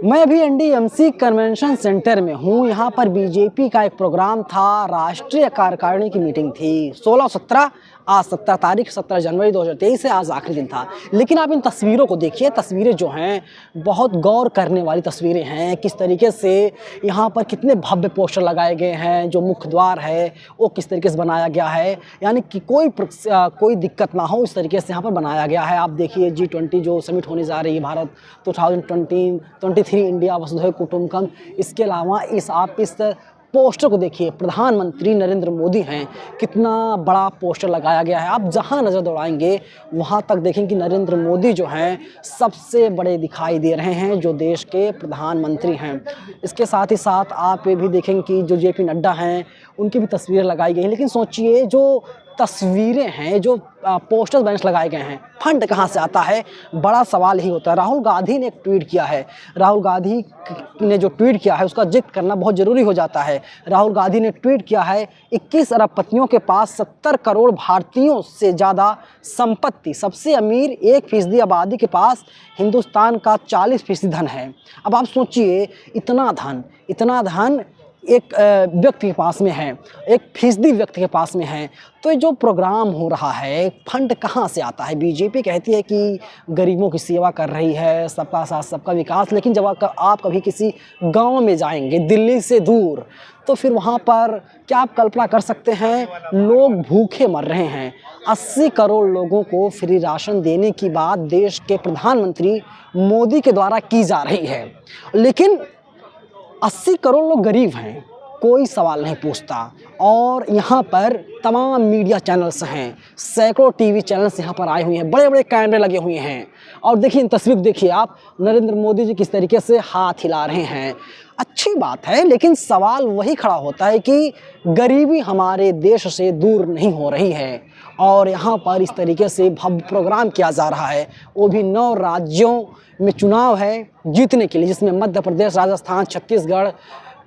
मैं भी NDMC convention centre में हूँ। यहाँ पर बीजेपी का एक प्रोग्राम था, राष्ट्रीय कार्यकारिणी की मीटिंग थी 16-17, आज 17 तारीख 17 जनवरी 2023 है, आज आखिरी दिन था। लेकिन आप इन तस्वीरों को देखिए, तस्वीरें जो हैं बहुत गौर करने वाली तस्वीरें हैं। किस तरीके से यहाँ पर कितने भव्य पोस्टर लगाए गए हैं, जो मुख्य द्वार है वो किस तरीके से बनाया गया है, यानी कि कोई दिक्कत ना हो इस तरीके से यहाँ पर बनाया गया है। आप देखिए G20 जो समिट होने जा रही है भारत 2023 इंडिया वसुधैव कुटुंबकम। इसके अलावा इस पोस्टर को देखिए, प्रधानमंत्री नरेंद्र मोदी हैं, कितना बड़ा पोस्टर लगाया गया है। आप जहां नज़र दौड़ाएंगे वहां तक देखें कि नरेंद्र मोदी जो हैं सबसे बड़े दिखाई दे रहे हैं, जो देश के प्रधानमंत्री हैं। इसके साथ ही साथ आप ये भी देखेंगे कि जो JP नड्डा हैं उनकी भी तस्वीरें लगाई गई हैं। लेकिन सोचिए, जो तस्वीरें हैं, जो पोस्टर्स बैनर्स लगाए गए हैं, फंड कहाँ से आता है, बड़ा सवाल ही होता है। राहुल गांधी ने एक ट्वीट किया है, राहुल गांधी ने जो ट्वीट किया है उसका जिक्र करना बहुत ज़रूरी हो जाता है। राहुल गांधी ने ट्वीट किया है, 21 अरबपतियों के पास 70 करोड़ भारतीयों से ज़्यादा संपत्ति, सबसे अमीर 1% आबादी के पास हिंदुस्तान का 40% धन है। अब आप सोचिए, इतना धन एक व्यक्ति के पास में है, 1% व्यक्ति के पास में है, तो ये जो प्रोग्राम हो रहा है फंड कहाँ से आता है। बीजेपी कहती है कि गरीबों की सेवा कर रही है, सबका साथ सबका विकास, लेकिन जब आप कभी किसी गांव में जाएंगे दिल्ली से दूर, तो फिर वहाँ पर क्या आप कल्पना कर सकते हैं, लोग भूखे मर रहे हैं। 80 करोड़ लोगों को फ्री राशन देने की बात देश के प्रधानमंत्री मोदी के द्वारा की जा रही है, लेकिन 80 करोड़ लोग गरीब हैं, कोई सवाल नहीं पूछता। और यहाँ पर तमाम मीडिया चैनल्स हैं, सैकड़ों टीवी चैनल्स यहाँ पर आए हुए हैं, बड़े बड़े कैमरे लगे हुए हैं। और देखिए इन तस्वीर देखिए आप, नरेंद्र मोदी जी किस तरीके से हाथ हिला रहे हैं। अच्छी बात है, लेकिन सवाल वही खड़ा होता है कि गरीबी हमारे देश से दूर नहीं हो रही है। और यहाँ पर इस तरीके से भव्य प्रोग्राम किया जा रहा है, वो भी 9 राज्यों में चुनाव है जीतने के लिए, जिसमें मध्य प्रदेश, राजस्थान, छत्तीसगढ़,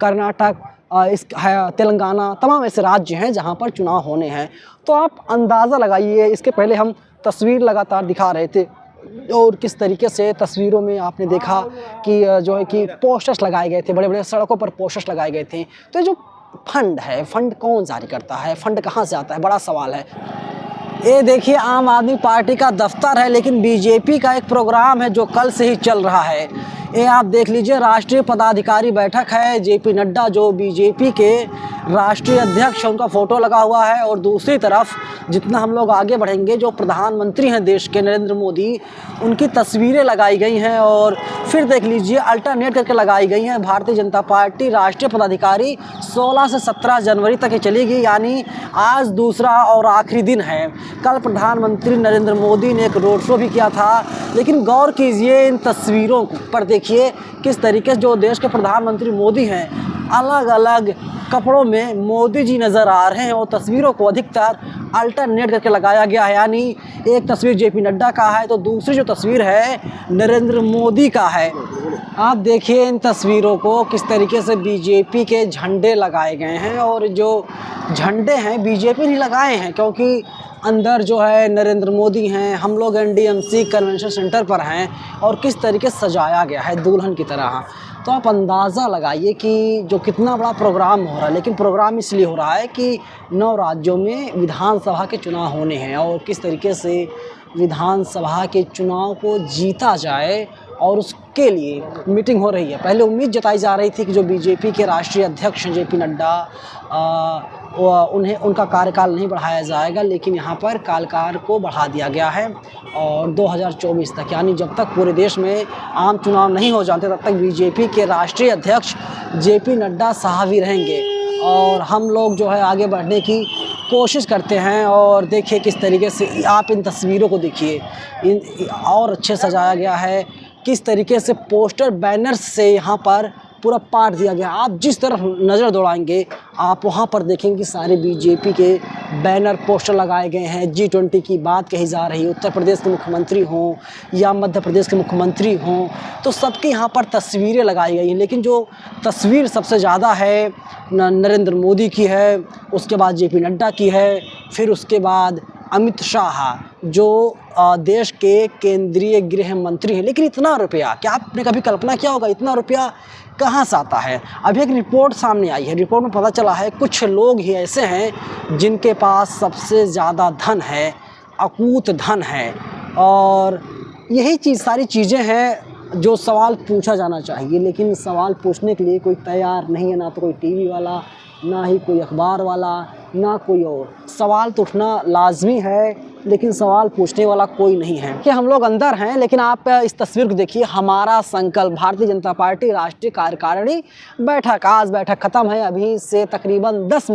कर्नाटक, तेलंगाना, तमाम ऐसे राज्य हैं जहां पर चुनाव होने हैं। तो आप अंदाज़ा लगाइए, इसके पहले हम तस्वीर लगातार दिखा रहे थे और किस तरीके से तस्वीरों में आपने देखा कि जो है कि पोस्टर्स लगाए गए थे, बड़े बड़े सड़कों पर पोस्टर्स लगाए गए थे। तो जो फंड है, फंड कौन जारी करता है, फंड कहाँ से आता है, बड़ा सवाल है। ये देखिए, आम आदमी पार्टी का दफ्तर है, लेकिन बीजेपी का एक प्रोग्राम है जो कल से ही चल रहा है। ये आप देख लीजिए, राष्ट्रीय पदाधिकारी बैठक है। JP नड्डा जो बीजेपी के राष्ट्रीय अध्यक्ष, उनका फ़ोटो लगा हुआ है। और दूसरी तरफ जितना हम लोग आगे बढ़ेंगे, जो प्रधानमंत्री हैं देश के नरेंद्र मोदी, उनकी तस्वीरें लगाई गई हैं। और फिर देख लीजिए, अल्टरनेट करके लगाई गई हैं। भारतीय जनता पार्टी राष्ट्रीय पदाधिकारी 16 से 17 जनवरी तक ये चलेगी, यानी आज दूसरा और आखिरी दिन है। कल प्रधानमंत्री नरेंद्र मोदी ने एक रोड शो भी किया था। लेकिन गौर कीजिए इन तस्वीरों पर, देखिए किस तरीके से जो देश के प्रधानमंत्री मोदी हैं, अलग अलग कपड़ों में मोदी जी नज़र आ रहे हैं। और तस्वीरों को अधिकतर अल्टरनेट करके लगाया गया है, यानी एक तस्वीर JP नड्डा का है तो दूसरी जो तस्वीर है नरेंद्र मोदी का है। आप देखिए इन तस्वीरों को, किस तरीके से बीजेपी के झंडे लगाए गए हैं। और जो झंडे हैं बीजेपी ने लगाए हैं, क्योंकि अंदर जो है नरेंद्र मोदी हैं, हम लोग NDMC कन्वेंशन सेंटर पर हैं, और किस तरीके से सजाया गया है दुल्हन की तरह। तो आप अंदाज़ा लगाइए कि जो कितना बड़ा प्रोग्राम हो रहा है। लेकिन प्रोग्राम इसलिए हो रहा है कि 9 राज्यों में विधानसभा के चुनाव होने हैं, और किस तरीके से विधानसभा के चुनाव को जीता जाए, और उसके लिए मीटिंग हो रही है। पहले उम्मीद जताई जा रही थी कि जो बीजेपी के राष्ट्रीय अध्यक्ष हैं JP नड्डा, उनका कार्यकाल नहीं बढ़ाया जाएगा, लेकिन यहाँ पर कार्यकाल को बढ़ा दिया गया है। और 2024 तक, यानी जब तक पूरे देश में आम चुनाव नहीं हो जाते, तब तक बीजेपी के राष्ट्रीय अध्यक्ष JP नड्डा साहब ही रहेंगे। और हम लोग जो है आगे बढ़ने की कोशिश करते हैं। और देखिए किस तरीके से आप इन तस्वीरों को देखिए, और अच्छे सजाया गया है। किस तरीके से पोस्टर बैनर्स से यहाँ पर पूरा पार्ट दिया गया। आप जिस तरफ नज़र दौड़ाएंगे आप वहाँ पर देखेंगे कि सारे बीजेपी के बैनर पोस्टर लगाए गए हैं। G20 की बात कही जा रही है, उत्तर प्रदेश के मुख्यमंत्री हों या मध्य प्रदेश के मुख्यमंत्री हों, तो सबकी यहाँ पर तस्वीरें लगाई गई हैं। लेकिन जो तस्वीर सबसे ज़्यादा है नरेंद्र मोदी की है, उसके बाद JP नड्डा की है, फिर उसके बाद अमित शाह जो देश के केंद्रीय गृह मंत्री हैं, लेकिन इतना रुपया, क्या आपने कभी कल्पना किया होगा इतना रुपया कहाँ से आता है? अभी एक रिपोर्ट सामने आई है, रिपोर्ट में पता चला है कुछ लोग ही ऐसे हैं जिनके पास सबसे ज़्यादा धन है, अकूत धन है, और यही चीज़ सारी चीज़ें हैं जो सवाल पूछा जाना चाहिए, लेकिन सवाल पूछने के लिए कोई तैयार नहीं है, ना तो कोई टीवी वाला, ना ही कोई अखबार वाला, ना कोई और। सवाल तो उठना लाजमी है, लेकिन सवाल पूछने वाला कोई नहीं है कि हम लोग अंदर हैं। लेकिन आप इस तस्वीर को देखिए, हमारा संकल्प भारतीय जनता पार्टी राष्ट्रीय कार्यकारिणी बैठक, आज बैठक ख़त्म है। अभी से तकरीबन 10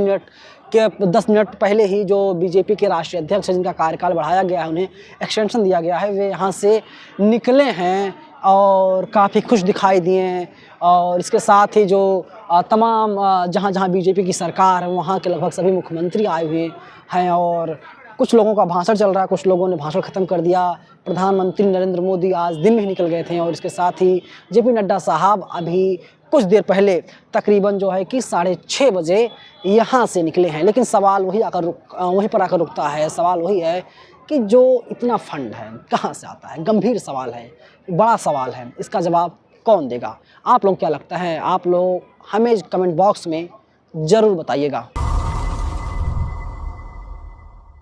मिनट पहले ही जो बीजेपी के राष्ट्रीय अध्यक्ष हैं, जिनका कार्यकाल बढ़ाया गया है, उन्हें एक्सटेंशन दिया गया है, वे यहाँ से निकले हैं और काफ़ी खुश दिखाई दिए हैं। और इसके साथ ही जो तमाम जहाँ जहाँ बीजेपी की सरकार है वहाँ के लगभग सभी मुख्यमंत्री आए हुए हैं, और कुछ लोगों का भाषण चल रहा है, कुछ लोगों ने भाषण ख़त्म कर दिया। प्रधानमंत्री नरेंद्र मोदी आज दिन में ही निकल गए थे, और इसके साथ ही जेपी नड्डा साहब अभी कुछ देर पहले तकरीबन जो है कि 6:30 बजे यहाँ से निकले हैं। लेकिन सवाल वहीं पर आकर रुकता है। सवाल वही है कि जो इतना फंड है कहाँ से आता है? गंभीर सवाल है, बड़ा सवाल है, इसका जवाब कौन देगा? आप लोग क्या लगता है? आप लोग हमें कमेंट बॉक्स में ज़रूर बताइएगा।